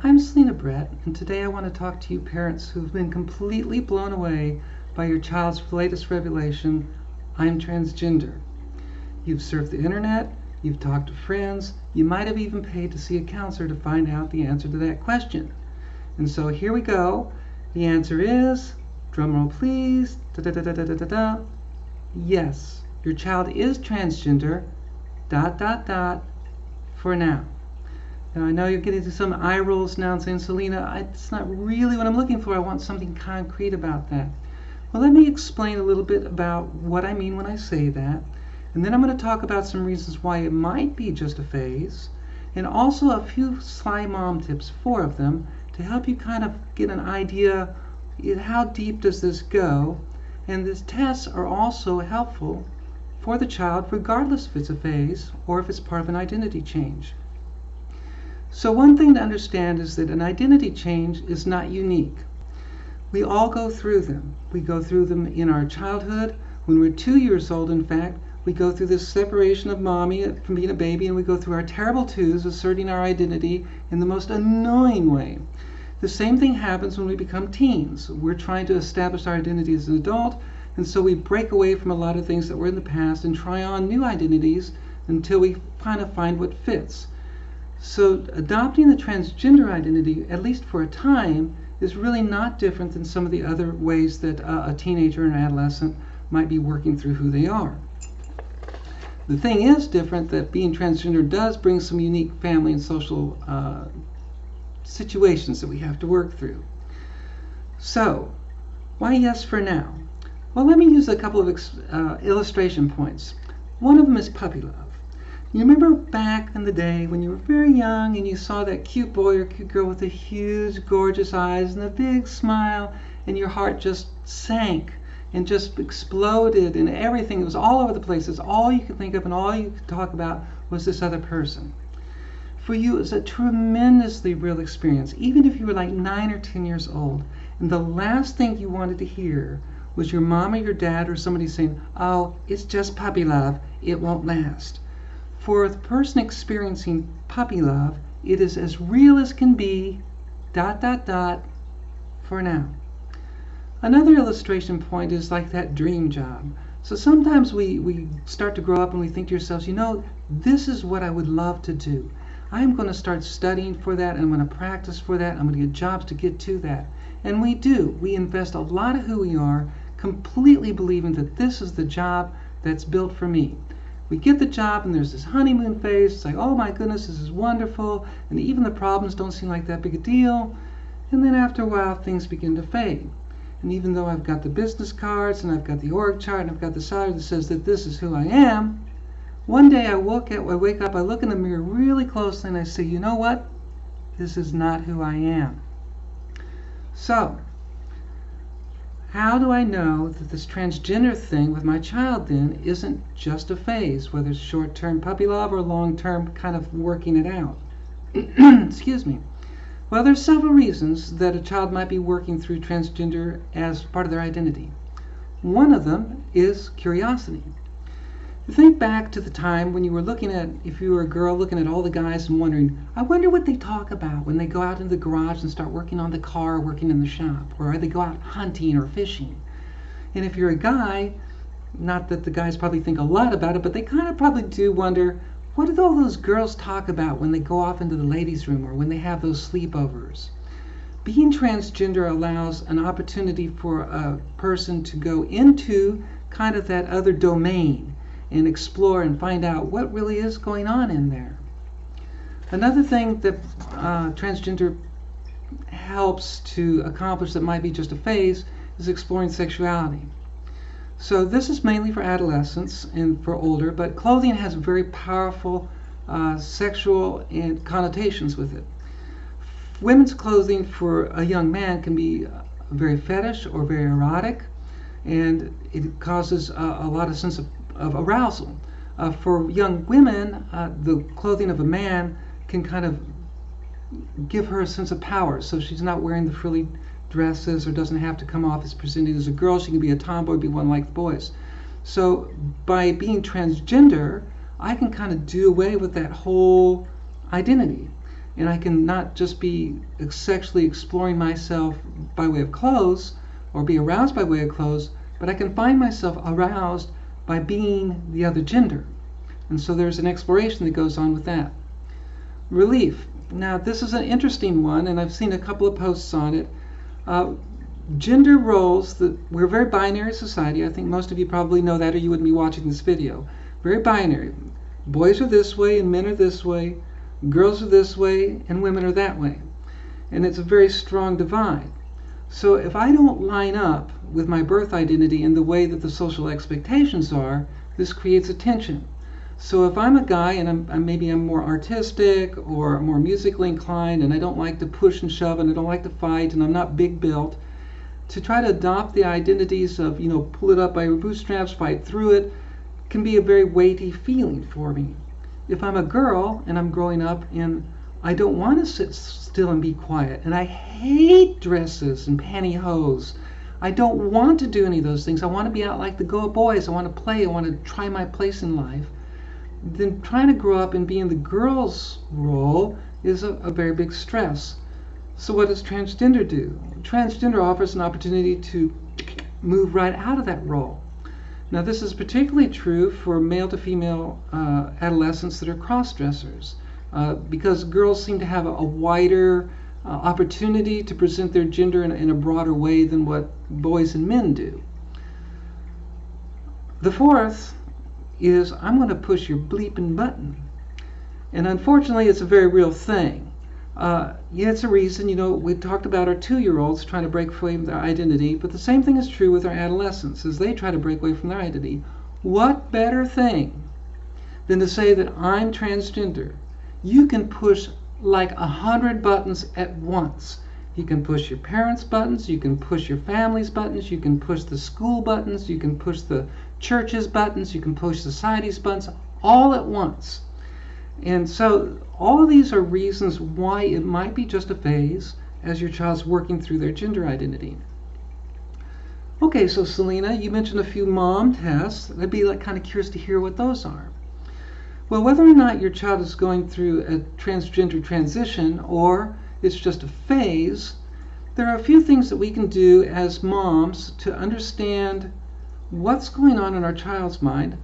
Hi, I'm Salina Brett, and today I want to talk to you parents who've been completely blown away by your child's latest revelation, I'm transgender. You've surfed the internet, you've talked to friends, you might have even paid to see a counselor to find out the answer to that question. And so here we go. The answer is, drumroll please, da-da-da-da-da-da-da. Yes, your child is transgender, for now. Now, I know you're getting some eye rolls now and saying, Salina, it's not really what I'm looking for. I want something concrete about that. Well, let me explain a little bit about what I mean when I say that. And then I'm going to talk about some reasons why it might be just a phase. And also a few sly mom tips, 4 of them, to help you kind of get an idea how deep does this go. And these tests are also helpful for the child regardless if it's a phase or if it's part of an identity change. So one thing to understand is that an identity change is not unique. We all go through them. We go through them in our childhood. When we're 2 years old, in fact, we go through this separation of mommy from being a baby, and we go through our terrible twos, asserting our identity in the most annoying way. The same thing happens when we become teens. We're trying to establish our identity as an adult, and so we break away from a lot of things that were in the past and try on new identities until we kind of find what fits. So adopting the transgender identity, at least for a time, is really not different than some of the other ways that a teenager or an adolescent might be working through who they are. The thing is different that being transgender does bring some unique family and social situations that we have to work through. So, why yes for now? Well, let me use a couple of illustration points. One of them is puppy love. You remember back in the day when you were very young and you saw that cute boy or cute girl with the huge, gorgeous eyes and a big smile, and your heart just sank and just exploded, and everything, it was all over the place. It's all you could think of and all you could talk about was this other person. For you, it was a tremendously real experience, even if you were like 9 or 10 years old, and the last thing you wanted to hear was your mom or your dad or somebody saying, oh, it's just puppy love, it won't last. For the person experiencing puppy love, it is as real as can be, for now. Another illustration point is like that dream job. So sometimes we start to grow up and we think to ourselves, you know, this is what I would love to do. I'm going to start studying for that, and I'm going to practice for that, I'm going to get jobs to get to that. And we do. We invest a lot of who we are, completely believing that this is the job that's built for me. We get the job and there's this honeymoon phase. It's like, oh my goodness, this is wonderful. And even the problems don't seem like that big a deal. And then after a while, things begin to fade. And even though I've got the business cards and I've got the org chart and I've got the salary that says that this is who I am, one day I wake up, I look in the mirror really closely and I say, you know what? This is not who I am. So, how do I know that this transgender thing with my child then isn't just a phase, whether it's short-term puppy love or long-term kind of working it out? Excuse me. Well, there's several reasons that a child might be working through transgender as part of their identity. One of them is curiosity. Think back to the time when you were looking at, if you were a girl, looking at all the guys and wondering, I wonder what they talk about when they go out into the garage and start working on the car, working in the shop, or they go out hunting or fishing. And if you're a guy, not that the guys probably think a lot about it, but they kind of probably do wonder, what do all those girls talk about when they go off into the ladies' room or when they have those sleepovers? Being transgender allows an opportunity for a person to go into kind of that other domain and explore and find out what really is going on in there. Another thing that transgender helps to accomplish that might be just a phase is exploring sexuality. So this is mainly for adolescents and for older, but clothing has very powerful sexual and connotations with it. Women's clothing for a young man can be very fetish or very erotic, and it causes a lot of sense of arousal. For young women, the clothing of a man can kind of give her a sense of power, so she's not wearing the frilly dresses or doesn't have to come off as presenting as a girl. She can be a tomboy, be one like the boys. So by being transgender, I can kind of do away with that whole identity. and I can not just be sexually exploring myself by way of clothes or be aroused by way of clothes, but I can find myself aroused by being the other gender. And so there's an exploration that goes on with that. Relief. Now this is an interesting one, and I've seen a couple of posts on it. Gender roles, we're a very binary society. I think most of you probably know that, or you wouldn't be watching this video. Very binary. Boys are this way and men are this way. Girls are this way and women are that way. And it's a very strong divide. So if I don't line up with my birth identity in the way that the social expectations are, this creates a tension. So if I'm a guy and maybe I'm more artistic or more musically inclined, and I don't like to push and shove and I don't like to fight and I'm not big built, to try to adopt the identities of, pull it up by your bootstraps, fight through it, can be a very weighty feeling for me. If I'm a girl and I'm growing up and I don't want to sit still and be quiet, and I hate dresses and pantyhose, I don't want to do any of those things. I want to be out like the boys. I want to play. I want to try my place in life. Then trying to grow up and be in the girl's role is a very big stress. So what does transgender do? Transgender offers an opportunity to move right out of that role. Now this is particularly true for male to female adolescents that are cross-dressers, because girls seem to have a wider opportunity to present their gender in a broader way than what boys and men do. The fourth is, I'm going to push your bleeping button. And unfortunately, it's a very real thing. It's a reason, we talked about our 2-year-olds trying to break away from their identity, but the same thing is true with our adolescents as they try to break away from their identity. What better thing than to say that I'm transgender? You can push like 100 buttons at once. You can push your parents' buttons, you can push your family's buttons, you can push the school buttons, you can push the church's buttons, you can push society's buttons, all at once. And so all of these are reasons why it might be just a phase as your child's working through their gender identity. Okay, so Salina, you mentioned a few mom tests. I'd be kind of curious to hear what those are. Well, whether or not your child is going through a transgender transition or it's just a phase, there are a few things that we can do as moms to understand what's going on in our child's mind,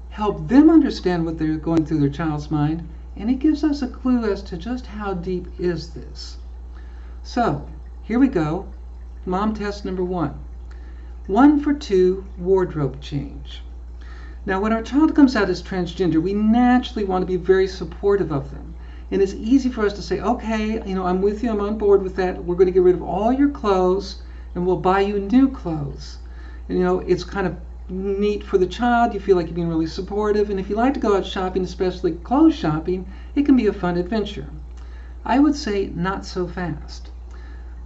help them understand what they're going through their child's mind, and it gives us a clue as to just how deep is this. So, here we go. Mom test number 1. 1 for 2 wardrobe change. Now, when our child comes out as transgender, we naturally want to be very supportive of them. And it's easy for us to say, okay, I'm with you, I'm on board with that. We're going to get rid of all your clothes and we'll buy you new clothes. And it's kind of neat for the child. You feel like you're being really supportive. And if you like to go out shopping, especially clothes shopping, it can be a fun adventure. I would say not so fast.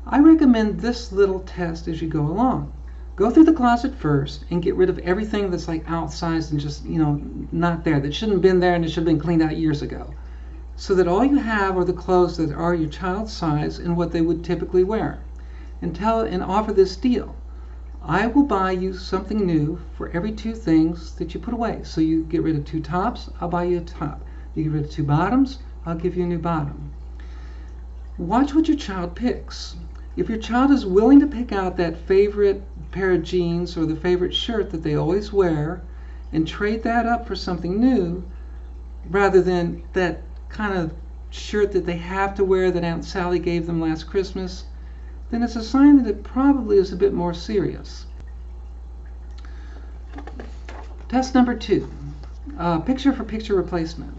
I recommend this little test as you go along. Go through the closet first and get rid of everything that's like outsized and just, not there, that shouldn't have been there and it should have been cleaned out years ago. So that all you have are the clothes that are your child's size and what they would typically wear. And offer this deal. I will buy you something new for every 2 things that you put away. So you get rid of 2 tops, I'll buy you a top. You get rid of 2 bottoms, I'll give you a new bottom. Watch what your child picks. If your child is willing to pick out that favorite pair of jeans or the favorite shirt that they always wear and trade that up for something new, rather than that kind of shirt that they have to wear that Aunt Sally gave them last Christmas, then it's a sign that it probably is a bit more serious. Test number 2, picture-for-picture replacement.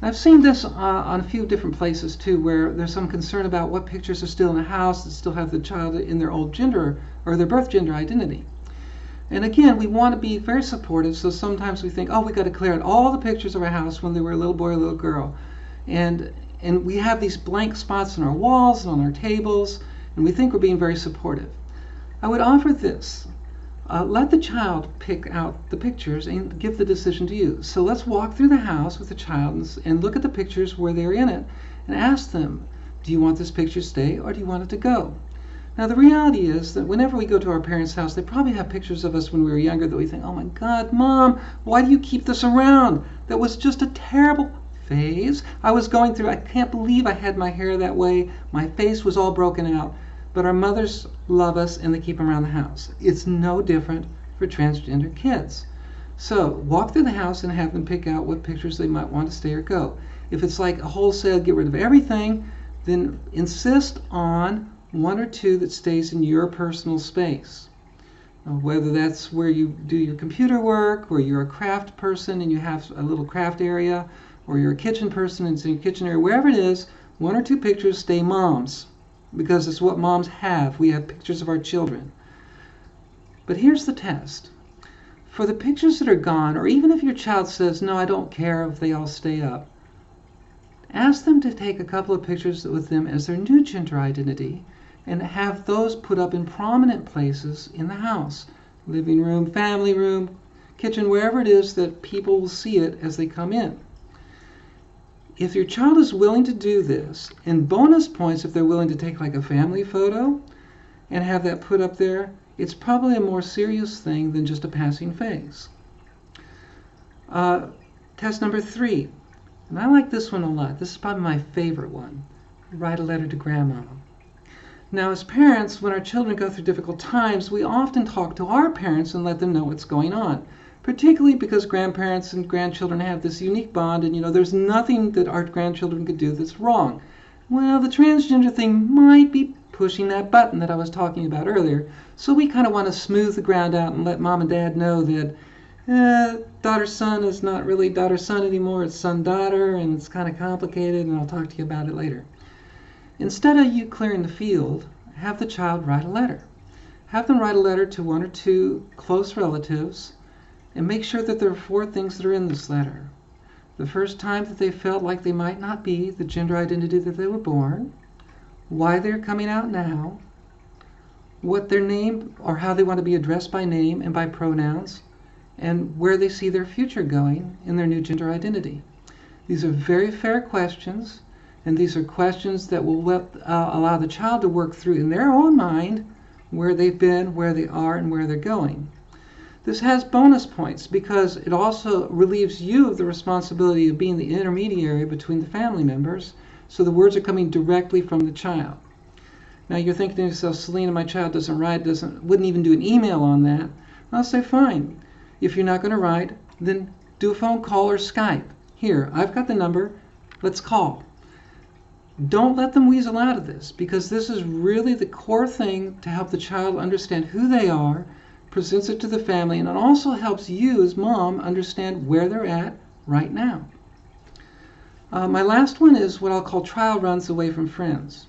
I've seen this on a few different places too, where there's some concern about what pictures are still in the house that still have the child in their old gender or their birth gender identity. And again, we want to be very supportive, so sometimes we think, oh, we got to clear out all the pictures of our house when they were a little boy or a little girl. And we have these blank spots on our walls and on our tables, and we think we're being very supportive. I would offer this. Let the child pick out the pictures and give the decision to you. So let's walk through the house with the child and look at the pictures where they're in it and ask them, do you want this picture to stay or do you want it to go? Now the reality is that whenever we go to our parents' house, they probably have pictures of us when we were younger that we think, oh my God, Mom, why do you keep this around? That was just a terrible phase. I was going through, I can't believe I had my hair that way. My face was all broken out. But our mothers love us and they keep them around the house. It's no different for transgender kids. So walk through the house and have them pick out what pictures they might want to stay or go. If it's like a wholesale get rid of everything, then insist on one or two that stays in your personal space. Whether that's where you do your computer work, or you're a craft person and you have a little craft area, or you're a kitchen person and it's in your kitchen area, wherever it is, one or two pictures stay mom's, because it's what moms have. We have pictures of our children. But here's the test. For the pictures that are gone, or even if your child says, no, I don't care if they all stay up, ask them to take a couple of pictures with them as their new gender identity and have those put up in prominent places in the house. Living room, family room, kitchen, wherever it is that people will see it as they come in. If your child is willing to do this, and bonus points if they're willing to take like a family photo and have that put up there, it's probably a more serious thing than just a passing phase. Test number 3. And I like this one a lot. This is probably my favorite one. Write a letter to grandma. Now, as parents, when our children go through difficult times, we often talk to our parents and let them know what's going on, particularly because grandparents and grandchildren have this unique bond, and there's nothing that our grandchildren could do that's wrong. Well, the transgender thing might be pushing that button that I was talking about earlier, so we kind of want to smooth the ground out and let mom and dad know that daughter-son is not really daughter-son anymore, it's son-daughter, and it's kind of complicated, and I'll talk to you about it later. Instead of you clearing the field, have the child write a letter. Have them write a letter to one or two close relatives and make sure that there are 4 things that are in this letter. The first time that they felt like they might not be the gender identity that they were born, why they're coming out now, what their name or how they want to be addressed by name and by pronouns, and where they see their future going in their new gender identity. These are very fair questions. And these are questions that will allow the child to work through in their own mind where they've been, where they are, and where they're going. This has bonus points because it also relieves you of the responsibility of being the intermediary between the family members, so the words are coming directly from the child. Now you're thinking to yourself, Salina, my child doesn't write, wouldn't even do an email on that. I'll say, fine. If you're not going to write, then do a phone call or Skype. Here, I've got the number. Let's call. Don't let them weasel out of this, because this is really the core thing to help the child understand who they are, presents it to the family, and it also helps you as mom understand where they're at right now. My last one is what I'll call trial runs away from friends.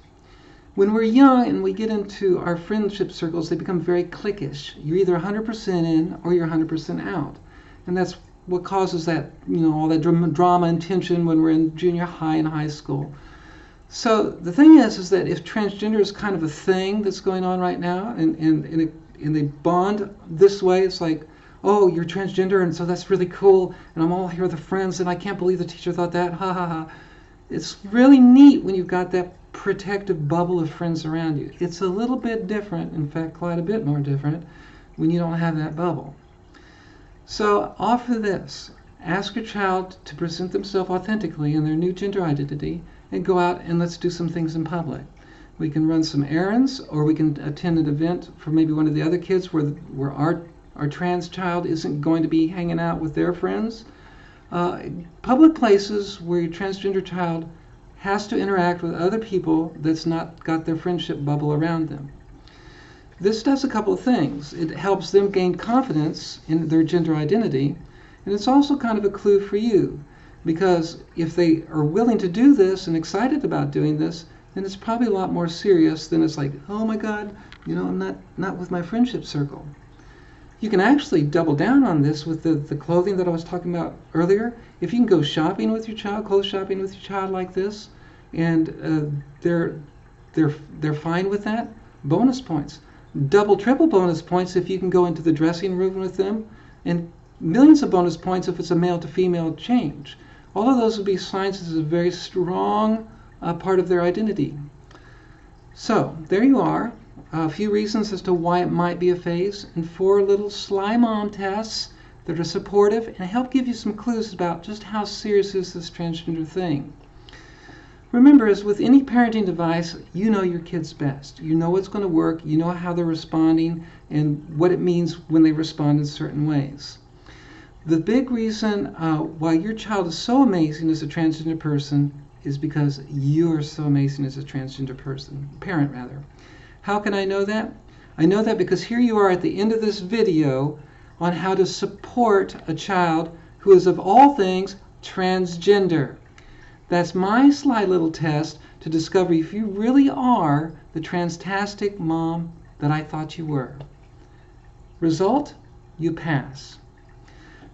When we're young and we get into our friendship circles, they become very cliquish. You're either 100% in or you're 100% out. And that's what causes that, all that drama and tension when we're in junior high and high school. So the thing is that if transgender is kind of a thing that's going on right now, and they bond this way, it's like, oh, you're transgender, and so that's really cool, and I'm all here with the friends, and I can't believe the teacher thought that, ha ha ha. It's really neat when you've got that protective bubble of friends around you. It's a little bit different, in fact, quite a bit more different, when you don't have that bubble. So offer this. Ask your child to present themselves authentically in their new gender identity, and go out and let's do some things in public. We can run some errands, or we can attend an event for maybe one of the other kids where our trans child isn't going to be hanging out with their friends. Public places where your transgender child has to interact with other people that's not got their friendship bubble around them. This does a couple of things. It helps them gain confidence in their gender identity, and it's also kind of a clue for you. Because if they are willing to do this and excited about doing this, then it's probably a lot more serious than it's like, oh my God, I'm not with my friendship circle. You can actually double down on this with the clothing that I was talking about earlier. If you can go shopping with your child, clothes shopping with your child like this, and they're fine with that, bonus points. Double, triple bonus points if you can go into the dressing room with them, and millions of bonus points if it's a male to female change. All of those would be signs this is a very strong part of their identity. So there you are, a few reasons as to why it might be a phase, and 4 little sly mom tests that are supportive and help give you some clues about just how serious is this transgender thing. Remember, as with any parenting device, you know your kids best. You know what's going to work, you know how they're responding, and what it means when they respond in certain ways. The big reason why your child is so amazing as a transgender person is because you're so amazing as a transgender parent rather. How can I know that? I know that because here you are at the end of this video on how to support a child who is of all things transgender. That's my sly little test to discover if you really are the transtastic mom that I thought you were. Result? You pass.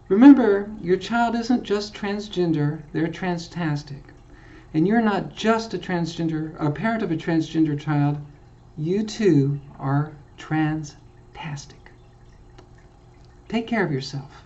Remember, your child isn't just transgender, they're transtastic. And you're not just a parent of a transgender child, you too are transtastic. Take care of yourself.